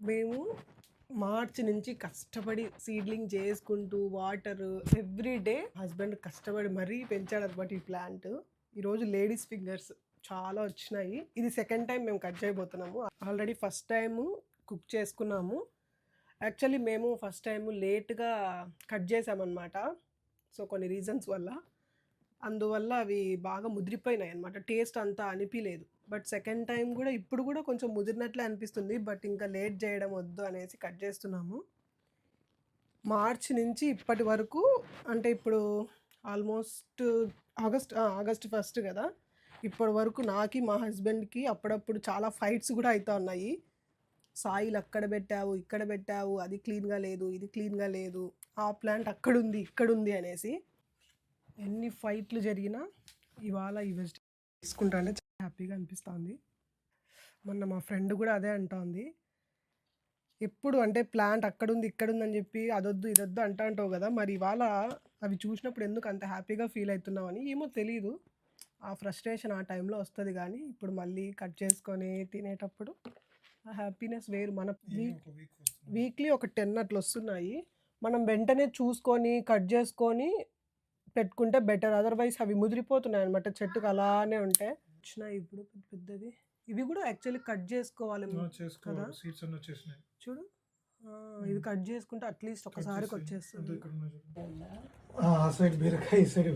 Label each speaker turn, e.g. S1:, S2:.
S1: మేము మార్చి నుంచి కష్టపడి సీడ్లింగ్ చేసుకుంటూ వాటర్ ఎవ్రీ డే హస్బెండ్ కష్టపడి మరీ పెంచాడు అనమాట ఈ ప్లాంట్. ఈరోజు లేడీస్ ఫింగర్స్ చాలా వచ్చినాయి. ఇది సెకండ్ టైం మేము కట్ చేయబోతున్నాము. ఆల్రెడీ ఫస్ట్ టైము కుక్ చేసుకున్నాము. యాక్చువల్లీ మేము ఫస్ట్ టైము లేట్గా కట్ చేసామన్నమాట. సో కొన్ని రీజన్స్ వల్ల అందువల్ల అవి బాగా ముదిరిపోయినాయి అనమాట. టేస్ట్ అంతా అనిపించలేదు. బట్ సెకండ్ టైం కూడా ఇప్పుడు కూడా కొంచెం ముదిరినట్లే అనిపిస్తుంది. బట్ ఇంకా లేట్ చేయడం వద్దు అనేసి కట్ చేస్తున్నాము. మార్చి నుంచి ఇప్పటి వరకు అంటే ఇప్పుడు ఆల్మోస్ట్ ఆగస్ట్ 1 కదా. ఇప్పటి వరకు నాకి మా హస్బెండ్కి అప్పుడప్పుడు చాలా ఫైట్స్ కూడా అవుతూ ఉన్నాయి. సాయిల్ అక్కడ పెట్టావు, ఇక్కడ పెట్టావు, అది క్లీన్గా లేదు, ఇది క్లీన్గా లేదు, ఆ ప్లాంట్ అక్కడుంది ఇక్కడుంది అనేసి ఎన్ని ఫైట్లు జరిగినా ఇవాళ ఈ వెజిటేబుల్ తీసుకుంటానే చాలా హ్యాపీగా అనిపిస్తుంది. మొన్న మా ఫ్రెండ్ కూడా అదే అంటోంది. ఎప్పుడు అంటే ప్లాంట్ అక్కడుంది ఇక్కడుంది అని చెప్పి అదొద్దు ఇదొద్దు అంటావు కదా, మరి ఇవాళ అవి చూసినప్పుడు ఎందుకు అంత హ్యాపీగా ఫీల్ అవుతున్నావు అని. ఏమో తెలీదు, ఆ ఫ్రస్ట్రేషన్ ఆ టైంలో వస్తుంది. కానీ ఇప్పుడు మళ్ళీ కట్ చేసుకొని తినేటప్పుడు ఆ హ్యాపీనెస్ వేరు. మన వీక్లీ ఒక 10 అట్లా వస్తున్నాయి. మనం వెంటనే చూసుకొని కట్ చేసుకొని పెట్టుకుంటే బెటర్. అదర్వైజ్ అవి ముదిరిపోతున్నాయి అనమాట, చెట్టుకు అలానే ఉంటాయి. వచ్చినాయి ఇప్పుడు పెద్దది. ఇవి కూడా యాక్చువల్లీ కట్ చేసుకోవాలి కదా. చూడు, ఇది కట్ చేసుకుంటే అట్లీస్ట్ ఒకసారికి వచ్చేస్తుంది.
S2: సైడ్ బీరకాయ, ఈ సైడ్